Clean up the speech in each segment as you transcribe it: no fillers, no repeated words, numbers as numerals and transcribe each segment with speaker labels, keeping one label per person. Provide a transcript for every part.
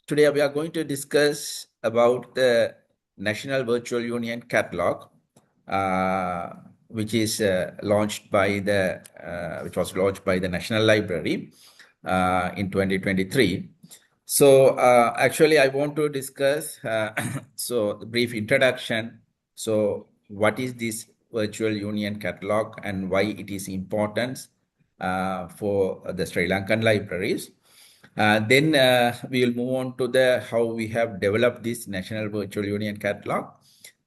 Speaker 1: Today we are going to discuss about the National Virtual Union Catalogue, which is launched by the which was launched by the National Library in 2023. So actually, I want to discuss so the brief introduction. So what is this Virtual Union Catalogue and why it is important for the Sri Lankan libraries? Then we will move on to the how we have developed this National Virtual Union Catalog,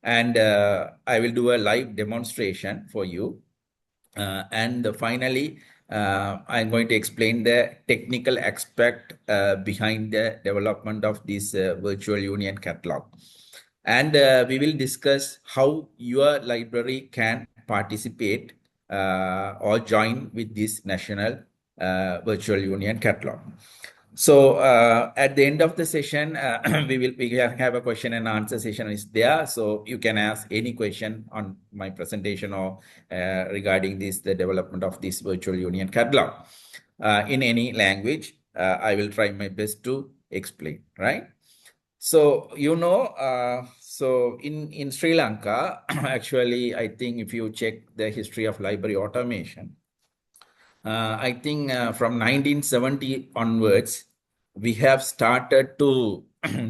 Speaker 1: and I will do a live demonstration for you. And finally, I'm going to explain the technical aspect behind the development of this Virtual Union Catalog. And we will discuss how your library can participate or join with this National Virtual Union Catalog. So at the end of the session, we have a question and answer session is there. So you can ask any question on my presentation or regarding the development of this virtual union catalog in any language. I will try my best to explain, right? So, so in Sri Lanka, actually, I think if you check the history of library automation, I think from 1970 onwards, we have started to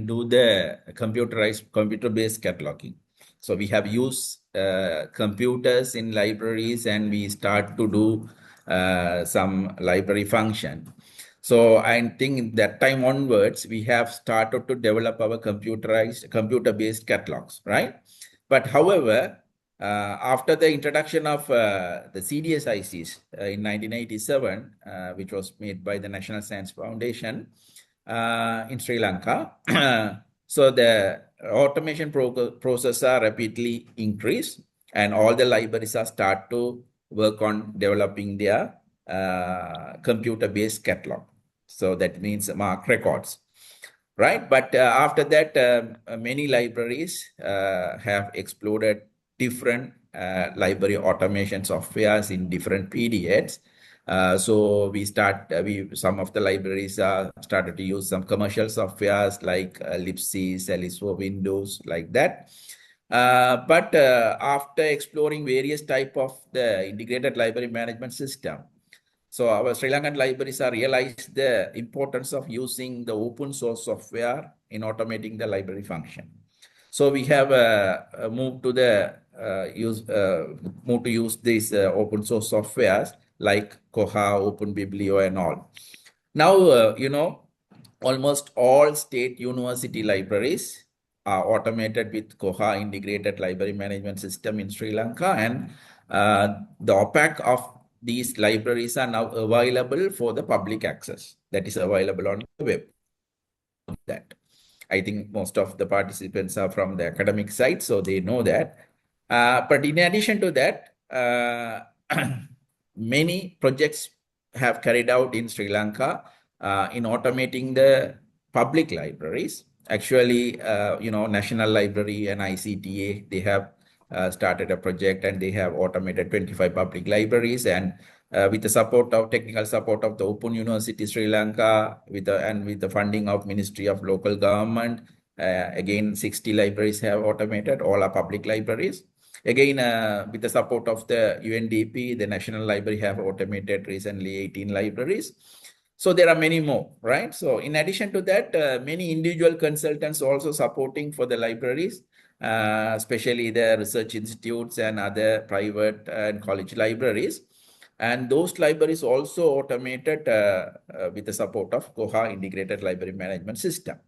Speaker 1: do the computer-based cataloging. So we have used computers in libraries and we start to do some library function. So I think that time onwards, we have started to develop our computer-based catalogs, right? But however, after the introduction of the CDS ICs in 1987, which was made by the National Science Foundation in Sri Lanka, so the automation process are rapidly increased, and all the libraries are start to work on developing their computer-based catalog. So that means mark records, right? But after that, many libraries have exploded different library automation softwares in different periods. So some of the libraries started to use some commercial softwares like Ellipsis, Alice for Windows, like that. But after exploring various type of the integrated library management system, so our Sri Lankan libraries are realized the importance of using the open source software in automating the library function. So we have moved to use these open source softwares like Koha, Open Biblio, and all. Now almost all state university libraries are automated with Koha integrated library management system in Sri Lanka, and the OPAC of these libraries are now available for the public access. That is available on the web. That I think most of the participants are from the academic side, so they know that. But in addition to that, many projects have carried out in Sri Lanka in automating the public libraries. Actually, National Library and ICTA, they have started a project and they have automated 25 public libraries, and with the technical support of the Open University Sri Lanka, with the funding of Ministry of Local Government, again 60 libraries have automated. All are public libraries. Again, with the support of the UNDP, the National Library have automated recently 18 libraries. So there are many more, right? So in addition to that, many individual consultants also supporting for the libraries, especially the research institutes and other private and college libraries. And those libraries also automated with the support of Koha Integrated Library Management System.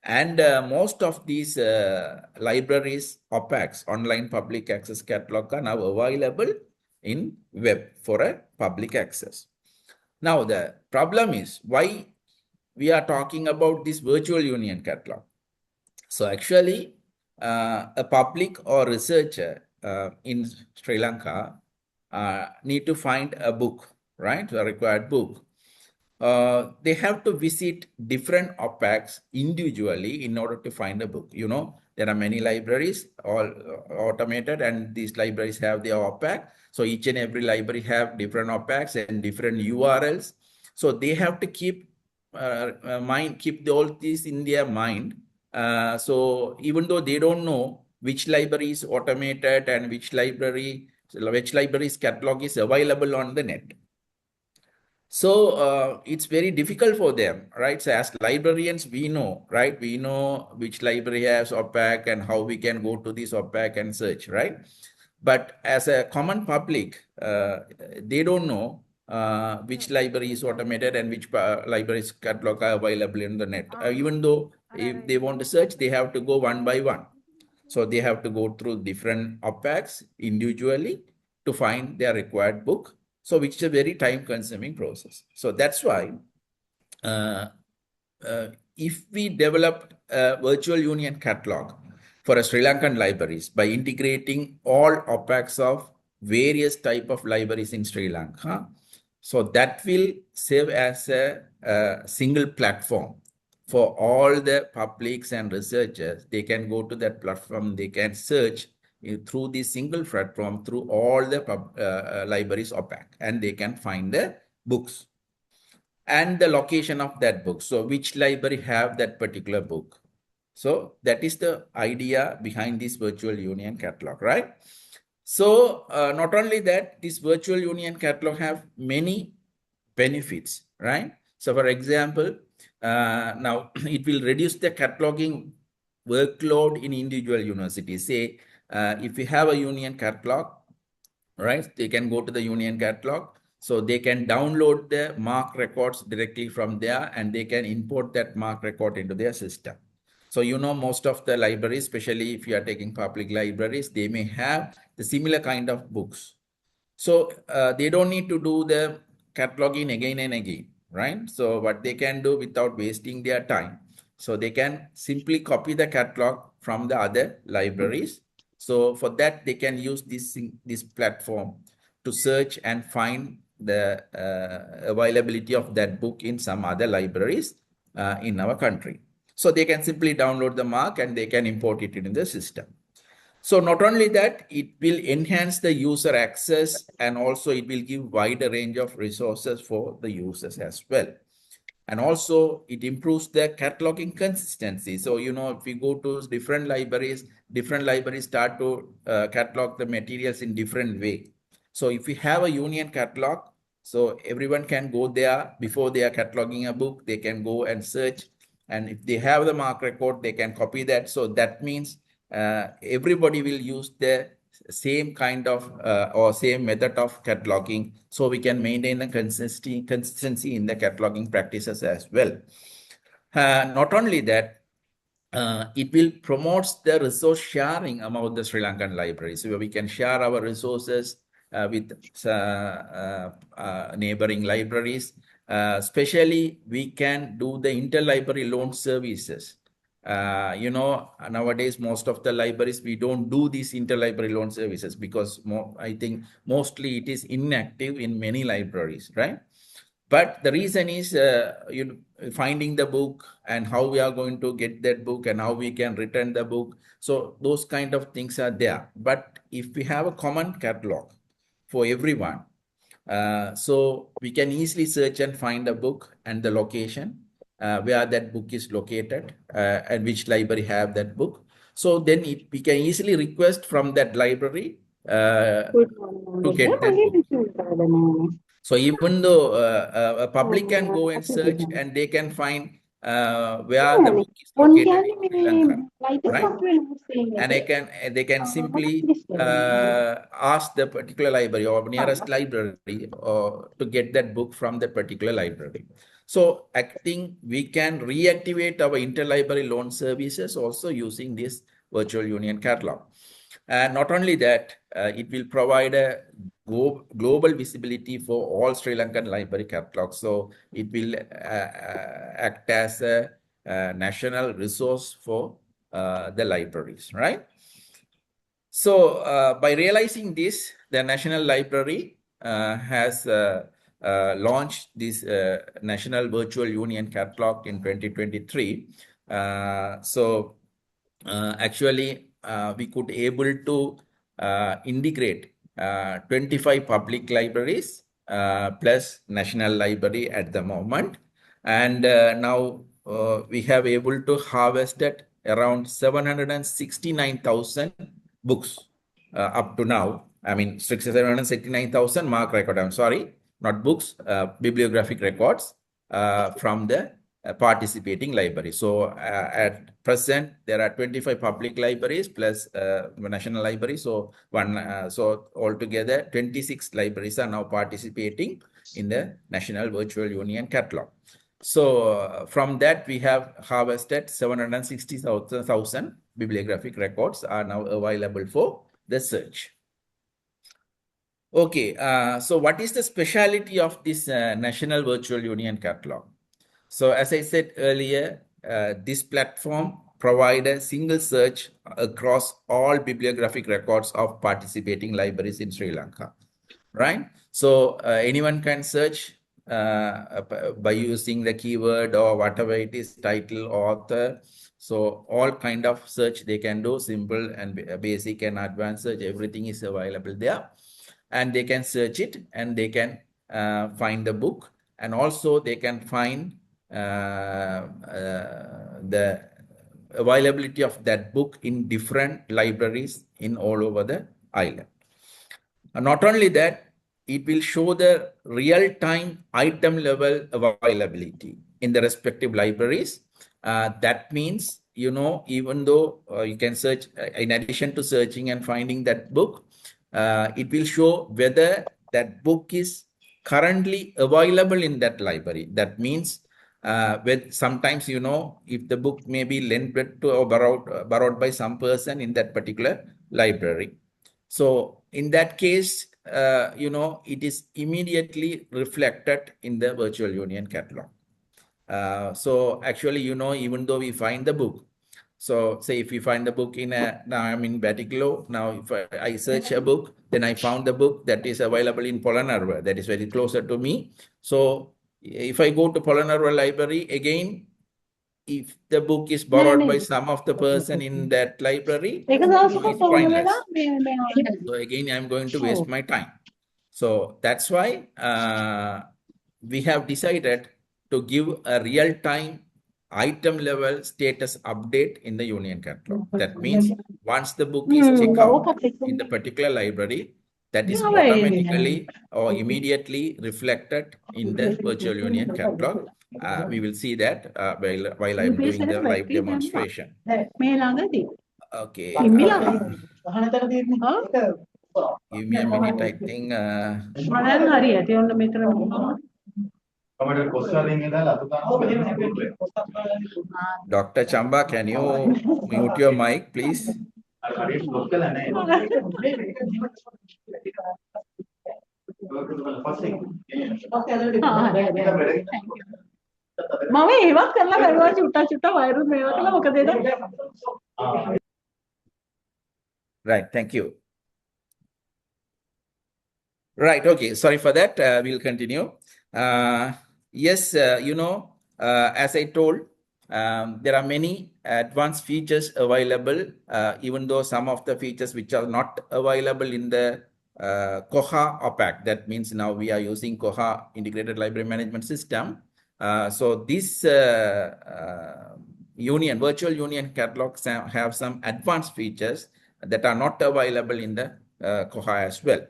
Speaker 1: And most of these libraries, OPACs, Online Public Access Catalog, are now available in web for a public access. Now, the problem is why we are talking about this virtual union catalog. So actually, a public or researcher in Sri Lanka need to find a book, right? A required book. They have to visit different OPACs individually in order to find a book. There are many libraries, all automated, and these libraries have their OPAC. So each and every library have different OPACs and different URLs. So they have to keep keep all this in their mind. So even though they don't know which library is automated and which library's catalog is available on the net. So it's very difficult for them, right? So as librarians, we know, right? We know which library has OPAC and how we can go to this OPAC and search, right? But as a common public, they don't know which library is automated and which libraries catalog are available in the net. Even though if they want to search, they have to go one by one. So they have to go through different OPACs individually to find their required book. So which is a very time consuming process. So that's why if we developed a virtual union catalog for a Sri Lankan libraries by integrating all OPACs of various type of libraries in Sri Lanka, so that will serve as a single platform for all the publics and researchers. They can go to that platform, they can search through this single platform through all the libraries OPAC, and they can find the books and the location of that book. So which library have that particular book. So that is the idea behind this virtual union catalog, right? So not only that, this virtual union catalog have many benefits, right? So for example, now it will reduce the cataloging workload in individual universities. Say, if you have a union catalog, right, they can go to the union catalog. So they can download the MARC records directly from there and they can import that MARC record into their system. So, you know, most of the libraries, especially if you are taking public libraries, they may have the similar kind of books. So they don't need to do the cataloging again and again, right? So what they can do without wasting their time, so they can simply copy the catalog from the other libraries. So for that, they can use this platform to search and find the availability of that book in some other libraries in our country. So they can simply download the MARC and they can import it in the system. So not only that, it will enhance the user access and also it will give wider range of resources for the users as well. And also it improves the cataloging consistency. So, you know, if we go to different libraries start to catalog the materials in different way. So if we have a union catalog, so everyone can go there before they are cataloging a book, they can go and search. And if they have the MARC record, they can copy that. So that means everybody will use the same kind of or same method of cataloging, so we can maintain a consistency in the cataloging practices as well. Not only that, it will promote the resource sharing among the Sri Lankan libraries, where we can share our resources with neighboring libraries. Especially, we can do the interlibrary loan services. You know, nowadays, most of the libraries, we don't do these interlibrary loan services because I think mostly it is inactive in many libraries, right? But the reason is finding the book and how we are going to get that book and how we can return the book. So those kind of things are there. But if we have a common catalog for everyone, so we can easily search and find a book and the location where that book is located and which library have that book. So then we can easily request from that library to get that book. So even though a public can go and search and they can find where the book is located in Sri Lanka, right? And they can simply ask the particular library or nearest library or to get that book from the particular library. So I think we can reactivate our interlibrary loan services also using this virtual union catalog. And not only that, it will provide a global visibility for all Sri Lankan library catalogs. So it will act as a national resource for the libraries, right? So by realizing this, the National Library has launched this National Virtual Union Catalog in 2023. Actually, we could able to integrate 25 public libraries plus National Library at the moment. And now we have able to harvested around 769,000 books up to now. I mean, 769,000 mark record. I'm sorry, not books, bibliographic records from the participating library. So at present, there are 25 public libraries plus national library. So so altogether 26 libraries are now participating in the National Virtual Union Catalogue. So from that, we have harvested 760,000 bibliographic records are now available for the search. Okay, so what is the speciality of this National Virtual Union Catalogue? So as I said earlier, this platform provides a single search across all bibliographic records of participating libraries in Sri Lanka, right? So anyone can search by using the keyword or whatever it is, title, author. So all kind of search they can do, simple and basic and advanced search, everything is available there. And they can search it and they can find the book, and also they can find the availability of that book in different libraries in all over the island. Not only that, it will show the real-time item level availability in the respective libraries. That means, even though you can search, in addition to searching and finding that book, it will show whether that book is currently available in that library. That means sometimes, if the book may be lent to or borrowed by some person in that particular library. So in that case, it is immediately reflected in the virtual union catalog. So actually, even though we find the book, so say if we find the book now I'm in Batiklo, now if I search a book, then I found the book that is available in Polonnaruwa, that is very closer to me. So if I go to Polonnaruwa library again, if the book is borrowed by some of the person in that library, it's pointless. So again, I'm going to waste my time. So that's why we have decided to give a real-time item level status update in the Union Catalog. That means once the book is checked out in the particular library, that is automatically or immediately reflected in the Virtual Union Catalog. We will see that while I'm doing the live demonstration. Okay. Give me a minute, I think. Dr. Chamba, can you mute your mic, please? Right, thank you. Right, okay, sorry for that. We'll continue. Yes, as I told, there are many advanced features available, even though some of the features which are not available in the Koha OPAC. That means now we are using Koha Integrated Library Management System. So this virtual union catalogs have some advanced features that are not available in the Koha as well.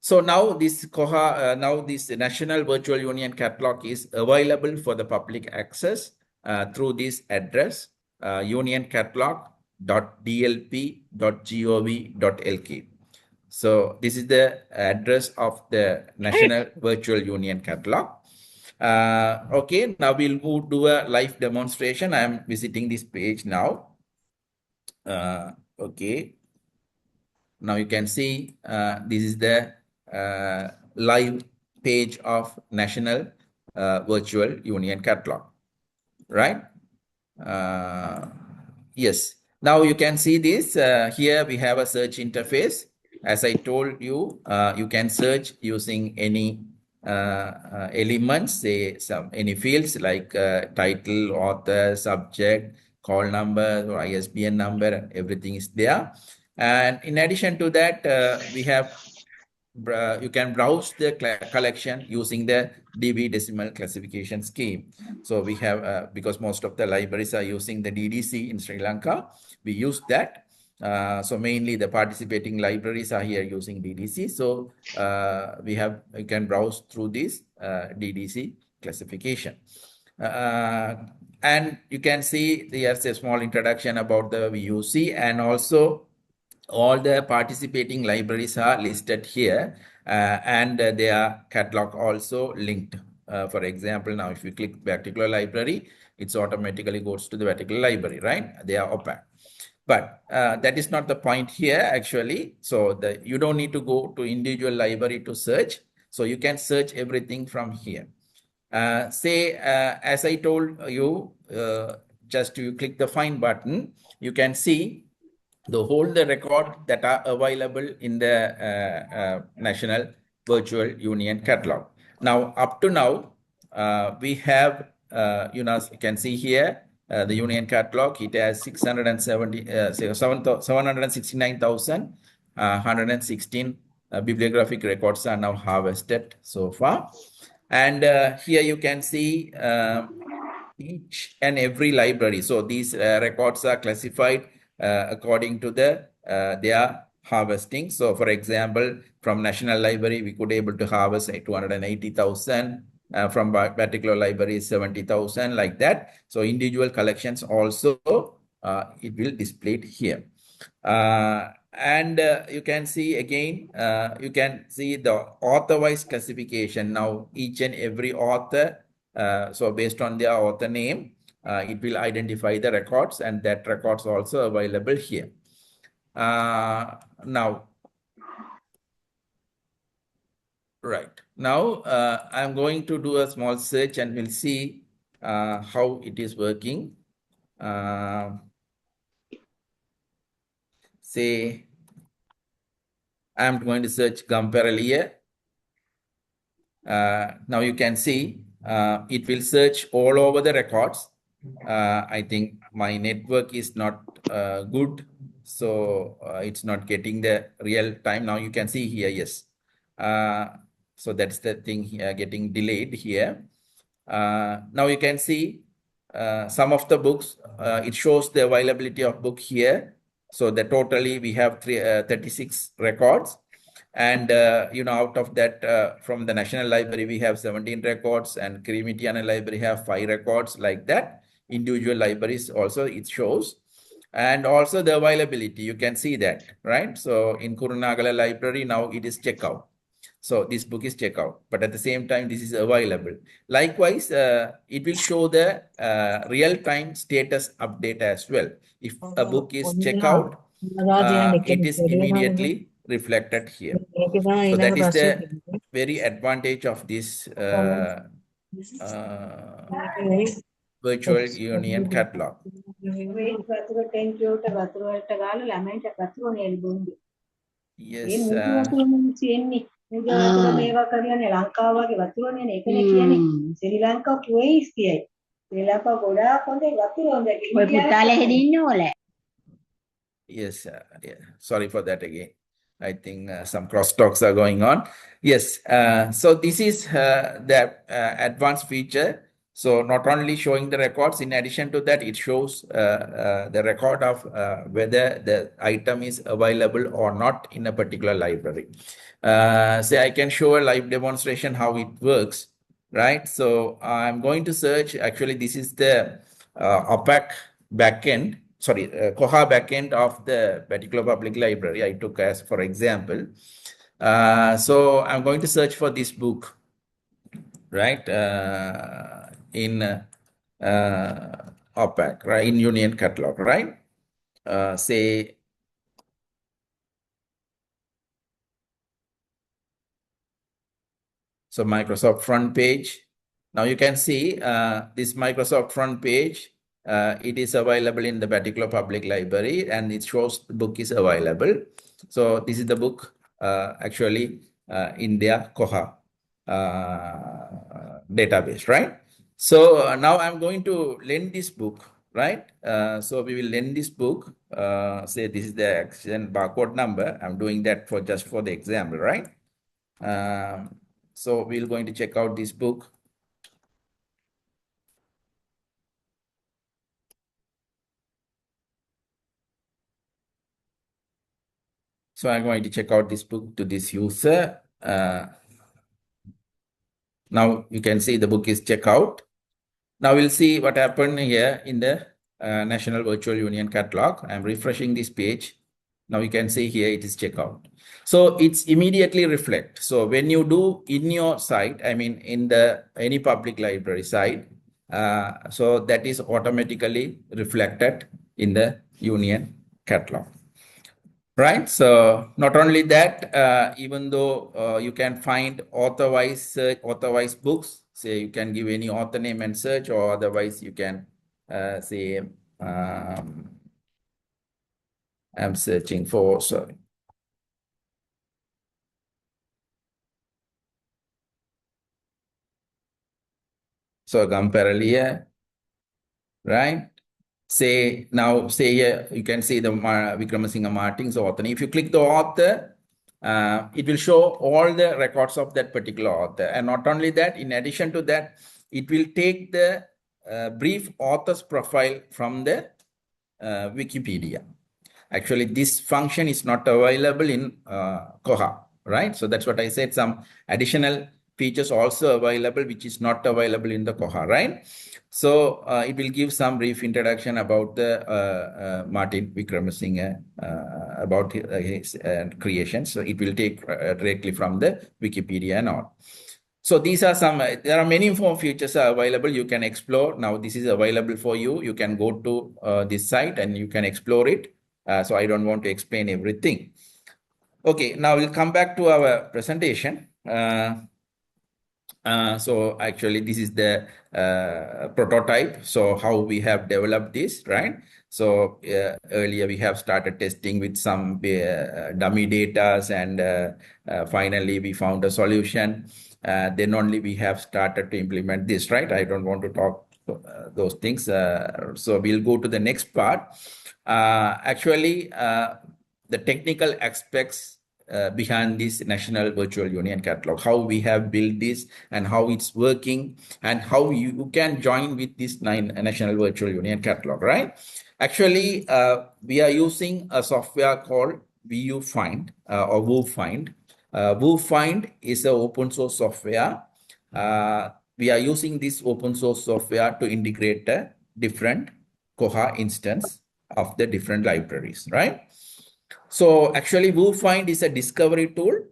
Speaker 1: So now this Koha, this National Virtual Union Catalog is available for the public access through this address, unioncatalog.dlp.gov.lk. So this is the address of the National Virtual Union Catalog. Okay, now we'll move to a live demonstration. I am visiting this page now. Okay. Now you can see this is the live page of National Virtual Union Catalog, right? Yes. Now you can see this. Here we have a search interface. As I told you, you can search using any elements, say any fields like title, author, subject, call number, or ISBN number, everything is there. And in addition to that, we have you can browse the collection using the DB decimal classification scheme. So we have, because most of the libraries are using the DDC in Sri Lanka, we use that. So mainly the participating libraries are here using DDC. So you can browse through this DDC classification. And you can see there's a small introduction about the VUC, and also all the participating libraries are listed here, and their catalog also linked. For example, now if you click particular library, it automatically goes to the particular library, right? They are open. But that is not the point here, actually. So you don't need to go to individual library to search. So you can search everything from here. As I told you, just you click the find button, you can see the record that are available in the National Virtual Union Catalogue. Now, up to now, we have, you can see here, the Union Catalogue. It has 769,116 bibliographic records are now harvested so far. And here you can see each and every library. So these records are classified according to their harvesting. So for example, from National Library, we could able to harvest 280,000. From particular library, 70,000, like that. So individual collections also, it will display it here. And you can see again, you can see the author-wise classification. Now, each and every author, so based on their author name, it will identify the records, and that records also available here. Now, right. Now, I'm going to do a small search, and we'll see how it is working. Say, I'm going to search compare here. Now you can see it will search all over the records. I think my network is not good, so it's not getting the real time. Now you can see here, yes. So that's the thing here, getting delayed here. Now you can see some of the books, it shows the availability of book here. So the totally we have 36 records. And, out of that, from the National Library, we have 17 records, and Kirimitiana Library have 5 records, like that. Individual libraries also it shows. And also the availability, you can see that, right? So in Kurunagala Library, now it is checkout. So this book is checkout, but at the same time, this is available. Likewise, it will show the real-time status update as well. If a book is checkout, it is immediately reflected here. So that is the very advantage of this virtual union catalog. Yes. Yes, yeah. Sorry for that again. I think some crosstalks are going on. Yes, so this is the advanced feature. So not only showing the records, in addition to that, it shows the record of whether the item is available or not in a particular library. Say I can show a live demonstration how it works, right? So I'm going to search. Actually, this is the OPAC backend. Sorry, Koha backend of the particular public library I took as for example. So I'm going to search for this book, right? In OPAC, right? In Union Catalog, right? Say, so Microsoft front page. Now you can see this Microsoft front page. It is available in the particular public library, and it shows the book is available. So this is the book actually in their Koha database, right? So now I'm going to lend this book, right? So we will lend this book. Say this is the action barcode number. I'm doing that for just for the example, right? So we're going to check out this book. So I'm going to check out this book to this user. Now you can see the book is checked out. Now we'll see what happened here in the National Virtual Union Catalog. I'm refreshing this page. Now you can see here it is checkout. So it's immediately reflect. So when you do in your site, I mean in the any public library site, so that is automatically reflected in the Union Catalog. Right. So not only that, even though you can find author-wise books, say you can give any author name and search, or otherwise you can say I'm searching for, sorry. So compare here, right? Say now, say here, you can see the Vikramasinghe Martin's author. If you click the author, it will show all the records of that particular author. And not only that, in addition to that, it will take the brief author's profile from the Wikipedia. Actually, this function is not available in Koha, right? So that's what I said. Some additional features also available, which is not available in the Koha, right? So it will give some brief introduction about the Martin Vikramasinghe, about his creation. So it will take directly from the Wikipedia and all. So these are some, there are many more features are available. You can explore. Now this is available for you. You can go to this site and you can explore it. So I don't want to explain everything. Okay, now we'll come back to our presentation. So actually this is the prototype. So how we have developed this, right? So earlier we have started testing with some dummy data, and finally we found a solution. Then only we have started to implement this, right? I don't want to talk those things. So we'll go to the next part. Actually, the technical aspects behind this National Virtual Union Catalog, how we have built this and how it's working and how you can join with this National Virtual Union Catalog, right? Actually, we are using a software called VuFind or VuFind. VuFind is an open source software. We are using this open source software to integrate a different Koha instance of the different libraries, right? So actually, VuFind is a discovery tool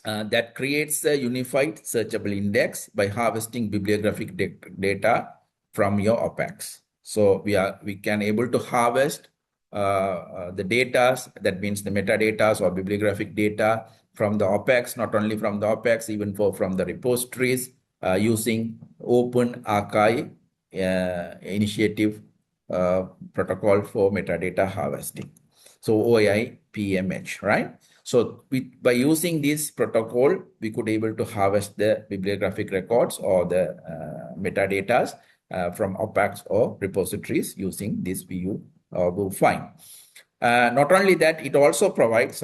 Speaker 1: that creates a unified searchable index by harvesting bibliographic data from your OPACs. So we can able to harvest the data, that means the metadata or bibliographic data from the OPACs, not only from the OPACs, even from the repositories using Open Archive initiative protocol for metadata harvesting. So OAI PMH, right? So by using this protocol, we could able to harvest the bibliographic records or the metadatas from OPACs or repositories using this VU or VuFind. Not only that, it also provides,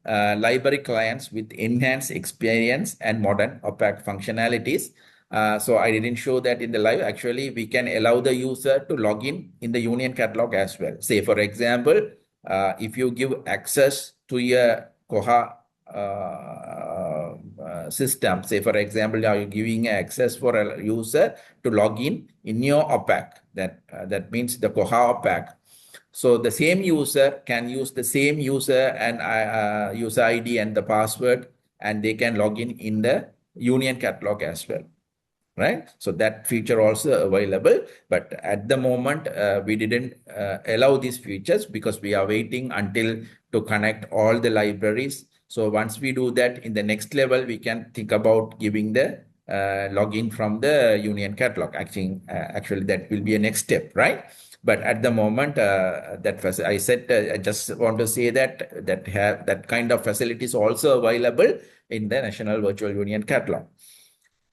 Speaker 1: library clients with enhanced experience and modern OPAC functionalities. So I didn't show that in the live. Actually, we can allow the user to log in the Union Catalog as well. Say, for example, if you give access to your Koha system, say, for example, are you giving access for a user to log in your OPAC? That means the Koha OPAC. So the same user can use the same user and user ID and the password, and they can log in the Union Catalog as well, right? So that feature also available, but at the moment we didn't allow these features because we are waiting until to connect all the libraries. So once we do that, in the next level, we can think about giving the login from the Union Catalog. Actually, that will be a next step, right? But at the moment, I said, I just want to say that kind of facilities also available in the National Virtual Union Catalog.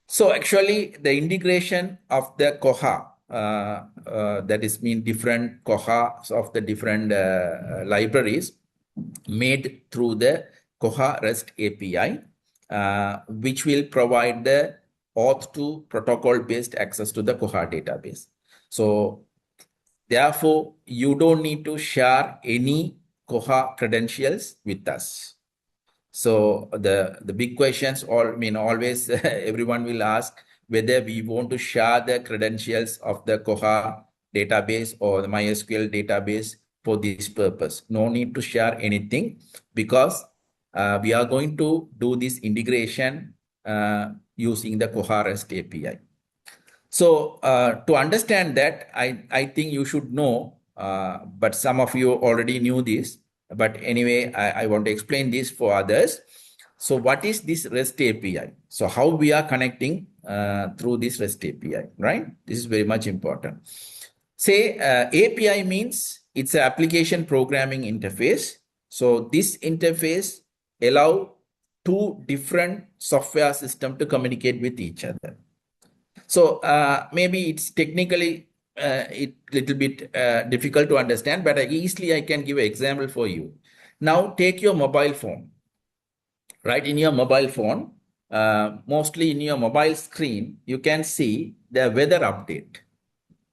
Speaker 1: So actually, the integration of the Koha, that is mean different Kohas of the different libraries made through the Koha REST API, which will provide the auth to protocol-based access to the Koha database. So therefore, you don't need to share any Koha credentials with us. So the big questions, always everyone will ask whether we want to share the credentials of the Koha database or the MySQL database for this purpose. No need to share anything, because we are going to do this integration using the Koha REST API. So to understand that, I think you should know, but some of you already knew this. But anyway, I want to explain this for others. So what is this REST API? So how we are connecting through this REST API, right? This is very much important. Say API means it's an application programming interface. So this interface allow two different software systems to communicate with each other. So maybe it's technically it little bit difficult to understand, but easily I can give an example for you. Now take your mobile phone. Right, in your mobile phone, mostly in your mobile screen, you can see the weather update.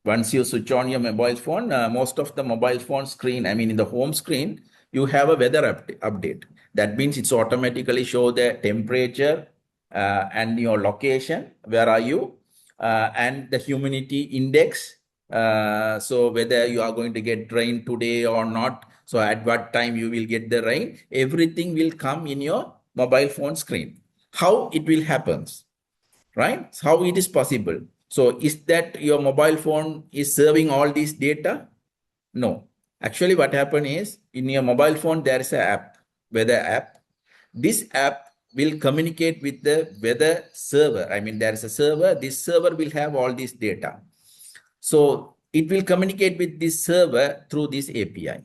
Speaker 1: Once you switch on your mobile phone, most of the mobile phone screen, in the home screen, you have a weather update. That means it's automatically show the temperature and your location, where are you, and the humidity index. So whether you are going to get rain today or not, so at what time you will get the rain, everything will come in your mobile phone screen. How it will happen, right? How it is possible? So is that your mobile phone is serving all this data? No. Actually, what happened is, in your mobile phone, there is an app, weather app. This app will communicate with the weather server. There is a server. This server will have all this data. So it will communicate with this server through this API.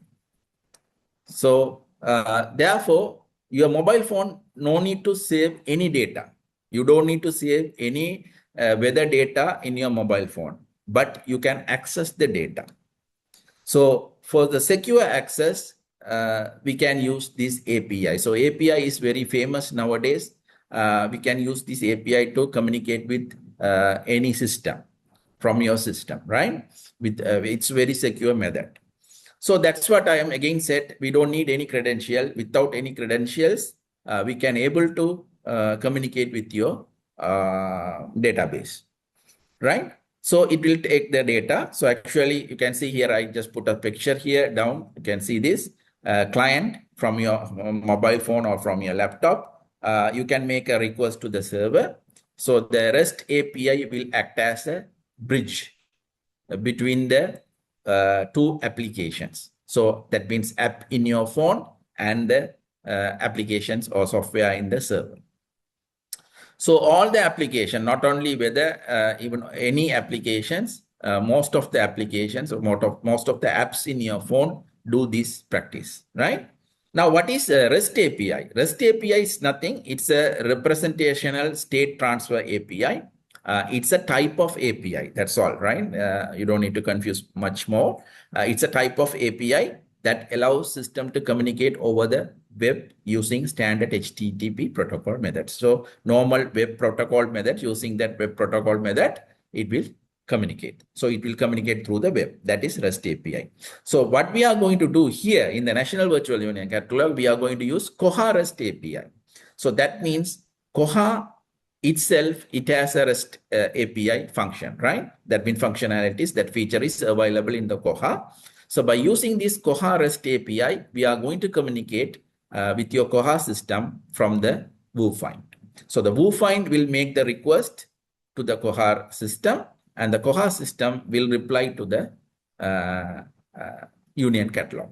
Speaker 1: So therefore, your mobile phone no need to save any data. You don't need to save any weather data in your mobile phone, but you can access the data. So for the secure access, we can use this API. So API is very famous nowadays. We can use this API to communicate with any system from your system, right? With it's very secure method. So that's what I am again said. We don't need any credential. Without any credentials, we can able to communicate with your database, right? So it will take the data. So actually, you can see here, I just put a picture here down. You can see this client from your mobile phone or from your laptop. You can make a request to the server. So the REST API will act as a bridge between the two applications. So that means app in your phone and the applications or software in the server. So all the application, not only whether even any applications, most of the applications or most of the apps in your phone do this practice, right? Now, what is REST API? REST API is nothing. It's a representational state transfer API. It's a type of API. That's all, right? You don't need to confuse much more. It's a type of API that allows system to communicate over the web using standard HTTP protocol methods. So normal web protocol method, using that web protocol method, it will communicate. So it will communicate through the web. That is REST API. So what we are going to do here in the National Virtual Union Catalogue, we are going to use Koha REST API. So that means Koha itself, it has a REST API function, right? That means functionalities, that feature is available in the Koha. So by using this Koha REST API, we are going to communicate with your Koha system from the WooFind. So the WooFind will make the request to the Koha system, and the Koha system will reply to the Union Catalog.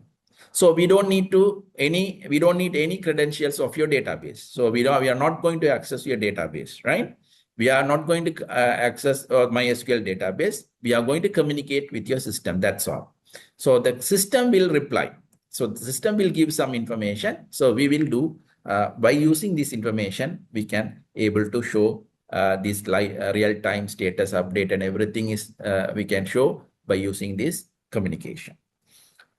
Speaker 1: So we don't need any credentials of your database. So we are not going to access your database, right? We are not going to access MySQL database. We are going to communicate with your system. That's all. So the system will reply. So the system will give some information. So we will do by using this information, we can able to show this real-time status update, and everything is we can show by using this communication,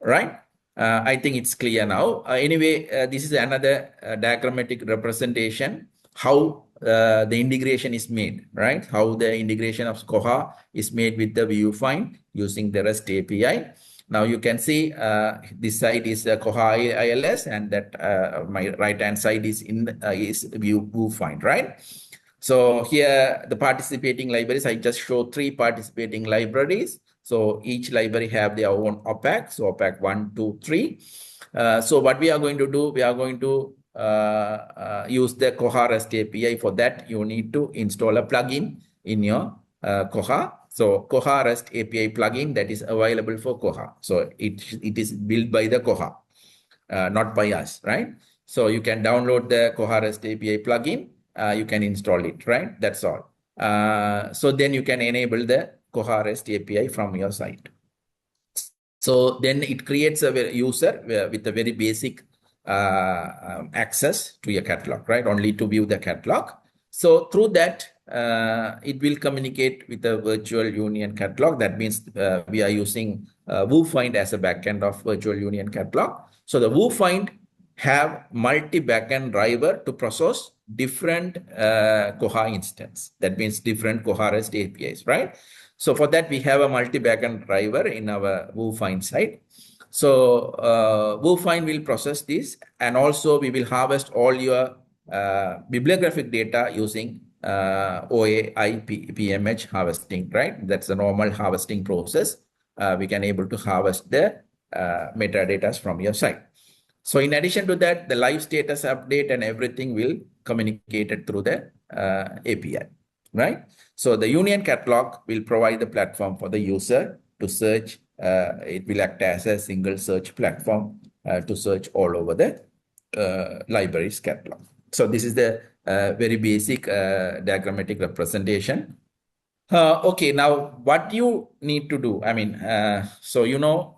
Speaker 1: right? I think it's clear now. Anyway, this is another diagrammatic representation how the integration is made, right? How the integration of Koha is made with the viewfind using the REST API. Now you can see this side is Koha ILS, and that my right-hand side is viewfind, right? So here the participating libraries, I just show 3 participating libraries. So each library have their own OPAC. So OPAC 1, 2, 3. So what we are going to do, we are going to use the Koha REST API. For that, you need to install a plugin in your Koha. So Koha REST API plugin that is available for Koha. So it is built by the Koha, not by us, right? So you can download the Koha REST API plugin. You can install it, right? That's all. So then you can enable the Koha REST API from your site. So then it creates a user with a very basic access to your catalog, right? Only to view the catalog. So through that, it will communicate with the virtual union catalog. That means we are using WooFind as a backend of virtual union catalog. So the WooFind have multi-backend driver to process different Koha instance. That means different Koha REST APIs, right? So for that, we have a multi-backend driver in our WooFind site. So WooFind will process this, and also we will harvest all your bibliographic data using OAI PMH harvesting, right? That's the normal harvesting process. We can able to harvest the metadata from your site. So in addition to that, the live status update and everything will communicate it through the API, right? So the Union Catalog will provide the platform for the user to search. It will act as a single search platform to search all over the library's catalog. So this is the very basic diagrammatic representation. Okay, now what you need to do, I mean, so you know,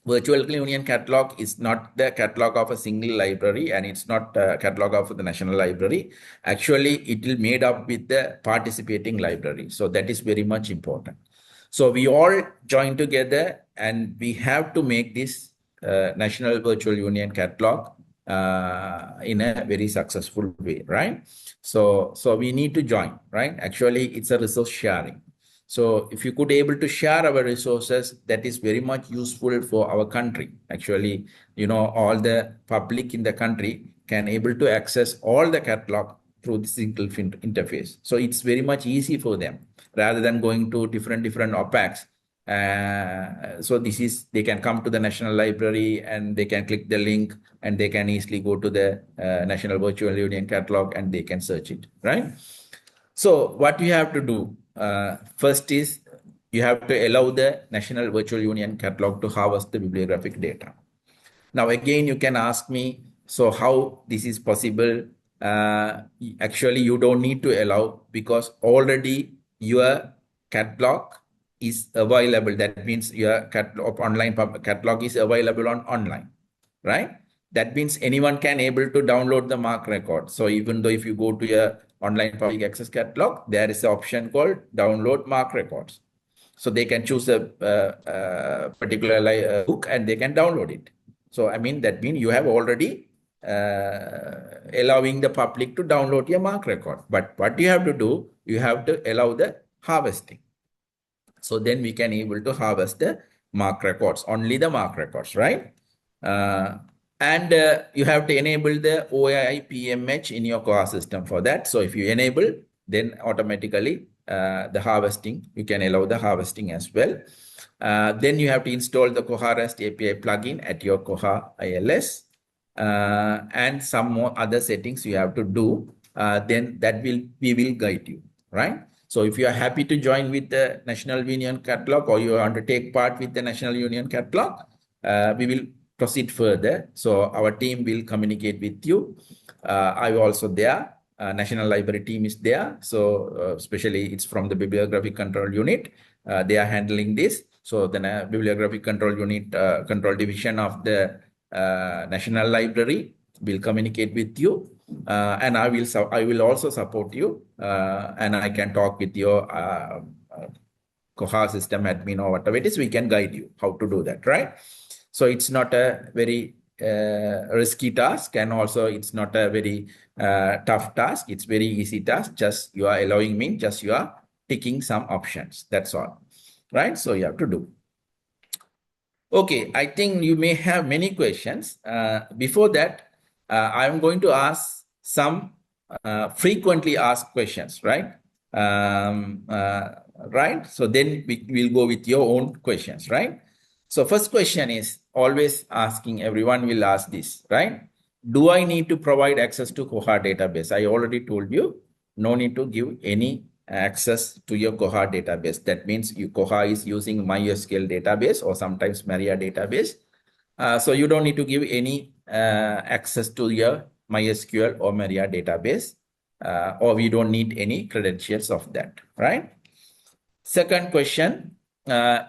Speaker 1: Virtual Union Catalog is not the catalog of a single library, and it's not a catalog of the National Library. Actually, it will made up with the participating library. So that is very much important. So we all join together and we have to make this National Virtual Union Catalog in a very successful way, right? So we need to join, right? Actually, it's a resource sharing. So if you could able to share our resources, that is very much useful for our country. Actually, you know, all the public in the country can able to access all the catalog through the single interface. So it's very much easy for them rather than going to different OPACs. So this is, they can come to the National Library and they can click the link and they can easily go to the National Virtual Union Catalog and they can search it, right? So what you have to do, first is you have to allow the National Virtual Union Catalog to harvest the bibliographic data. Now, again, you can ask me, so how this is possible? Actually, you don't need to allow because already your catalog is available. That means your online catalog is available on online, right? That means anyone can able to download the MARC record. So even though if you go to your online public access catalog, there is an option called download MARC records. So they can choose a particular book and they can download it. So I mean, that means you have already allowing the public to download your MARC record. But what you have to do, you have to allow the harvesting. So then we can able to harvest the MARC records, only the MARC records, right? And you have to enable the OAI PMH in your Koha system for that. So if you enable, then automatically the harvesting, you can allow the harvesting as well. Then you have to install the Koha REST API plugin at your Koha ILS. And some more other settings you have to do. Then that we will guide you, right? So if you are happy to join with the National Union Catalog or you want to take part with the National Union Catalog, we will proceed further. So our team will communicate with you. I'm also there. National Library team is there. So especially it's from the Bibliographic Control Unit. They are handling this. So the Bibliographic Control Unit, Control Division of the National Library will communicate with you. And I will also support you. And I can talk with your Koha system admin or whatever it is. We can guide you how to do that, right? So it's not a very risky task, and also it's not a very tough task. It's very easy task. Just you are allowing me, just you are ticking some options. That's all, right? So you have to do. Okay, I think you may have many questions. Before that, I'm going to ask some frequently asked questions, right? Right? So then we'll go with your own questions, right? So first question is always asking, everyone will ask this, right? Do I need to provide access to Koha database? I already told you, no need to give any access to your Koha database. That means Koha is using MySQL database or sometimes Maria database. So you don't need to give any access to your MySQL or Maria database, or we don't need any credentials of that, right? Second question,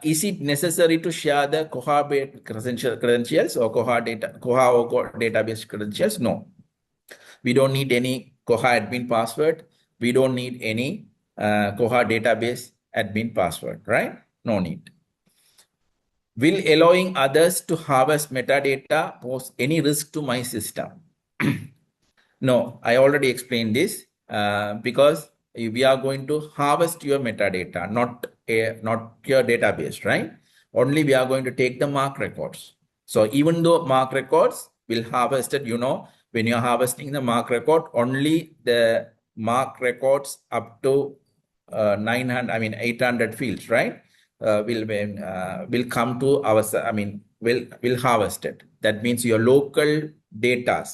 Speaker 1: is it necessary to share the Koha credentials or Koha database credentials? No. We don't need any Koha admin password. We don't need any Koha database admin password, right? No need. Will allowing others to harvest metadata pose any risk to my system? No, I already explained this because we are going to harvest your metadata, not your database, right? Only we are going to take the MARC records. So even though MARC records will harvested, when you're harvesting the MARC record, only the MARC records up to 800 fields, right? Will come to our, will harvest it. That means your local data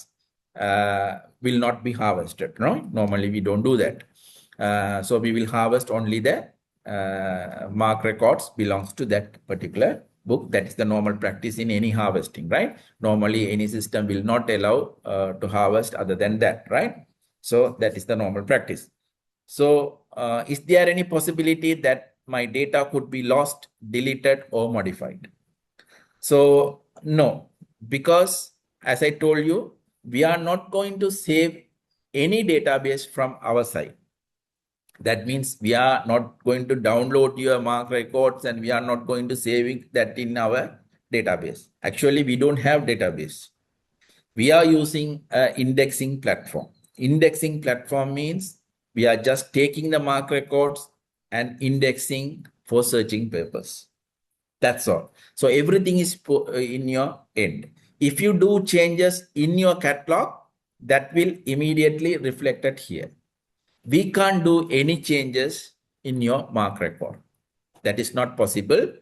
Speaker 1: will not be harvested. No, normally we don't do that. So we will harvest only the MARC records belongs to that particular book. That is the normal practice in any harvesting, right? Normally any system will not allow to harvest other than that, right? So that is the normal practice. So is there any possibility that my data could be lost, deleted, or modified? So no, because as I told you, we are not going to save any database from our side. That means we are not going to download your MARC records and we are not going to save that in our database. Actually, we don't have database. We are using an indexing platform. Indexing platform means we are just taking the MARC records and indexing for searching purpose. That's all. So everything is in your end. If you do changes in your catalog, that will immediately reflect it here. We can't do any changes in your MARC record. That is not possible.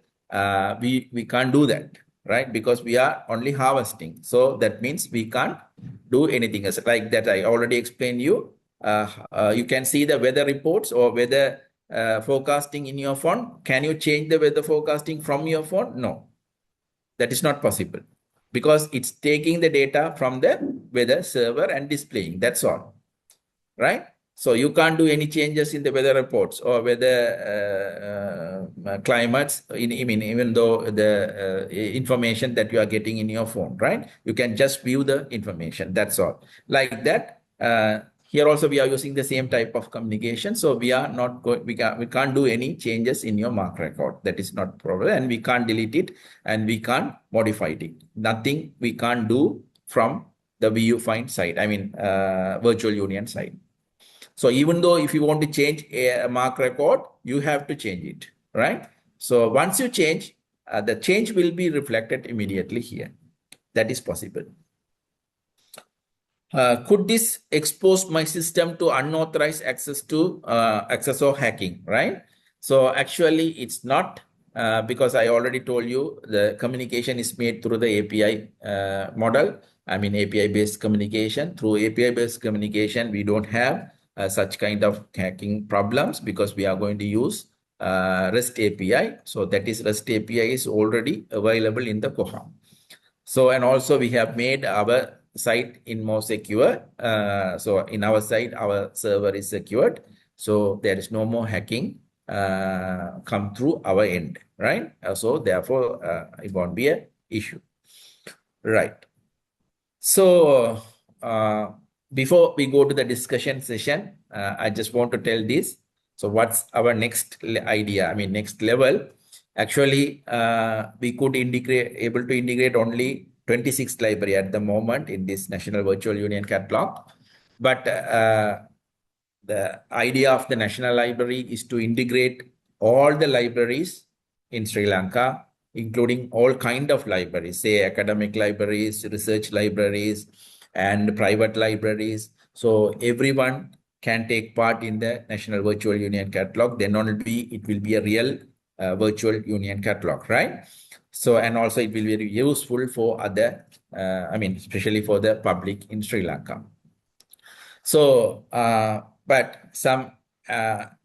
Speaker 1: We can't do that, right? Because we are only harvesting. So that means we can't do anything else. Like that, I already explained you. You can see the weather reports or weather forecasting in your phone. Can you change the weather forecasting from your phone? No, that is not possible because it's taking the data from the weather server and displaying. That's all, right? So you can't do any changes in the weather reports or weather climates, even though the information that you are getting in your phone, right? You can just view the information. That's all. Like that. Here also we are using the same type of communication. So we are not going, we can't do any changes in your MARC record. That is not problem, and we can't delete it and we can't modify it. Nothing we can't do from the VU Find side. Virtual Union side. So even though if you want to change a MARC record, you have to change it, right? So once you change, the change will be reflected immediately here. That is possible. Could this expose my system to unauthorized access or hacking, right? So actually it's not because I already told you the communication is made through the API model. API-based communication. Through API-based communication, we don't have such kind of hacking problems because we are going to use REST API. So that is REST API is already available in the Koha. So, and also we have made our site in more secure. So in our site, our server is secured. So there is no more hacking come through our end, right? So therefore, it won't be an issue, right? So before we go to the discussion session, I just want to tell this. So what's our next idea? Next level. Actually, we could able to integrate only 26 library at the moment in this National Virtual Union Catalog. But the idea of the National Library is to integrate all the libraries in Sri Lanka, including all kind of libraries, say academic libraries, research libraries, and private libraries. So everyone can take part in the National Virtual Union Catalog. Then only it will be a real virtual union catalog, right? So, and also it will be very useful for other, especially for the public in Sri Lanka. So,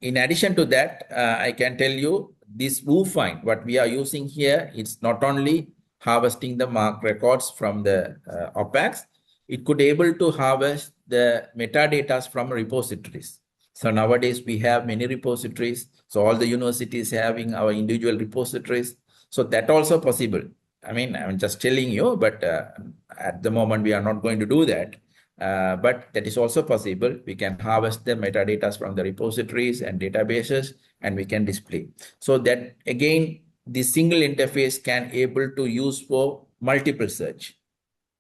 Speaker 1: in addition to that, I can tell you this WooFind, what we are using here, it's not only harvesting the MARC records from the OPACs, it could able to harvest the metadata from repositories. So nowadays we have many repositories. So all the universities having our individual repositories. So that also possible. I'm just telling you, but at the moment we are not going to do that. But that is also possible. We can harvest the metadata from the repositories and databases, and we can display. So that again, the single interface can able to use for multiple search,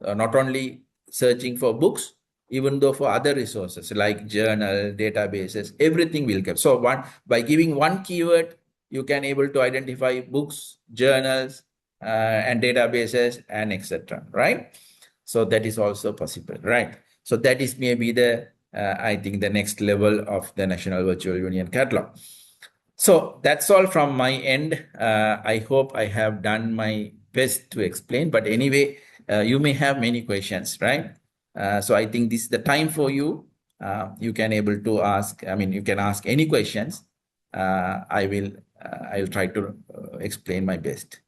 Speaker 1: not only searching for books, even though for other resources like journal, databases, everything will come. So by giving one keyword, you can able to identify books, journals, and databases, and etc. Right? So that is also possible, right? So that is maybe I think the next level of the National Virtual Union Catalog. So that's all from my end. I hope I have done my best to explain, but anyway, you may have many questions, right? So I think this is the time for you. You can able to ask, you can ask any questions. I'll try to explain my best.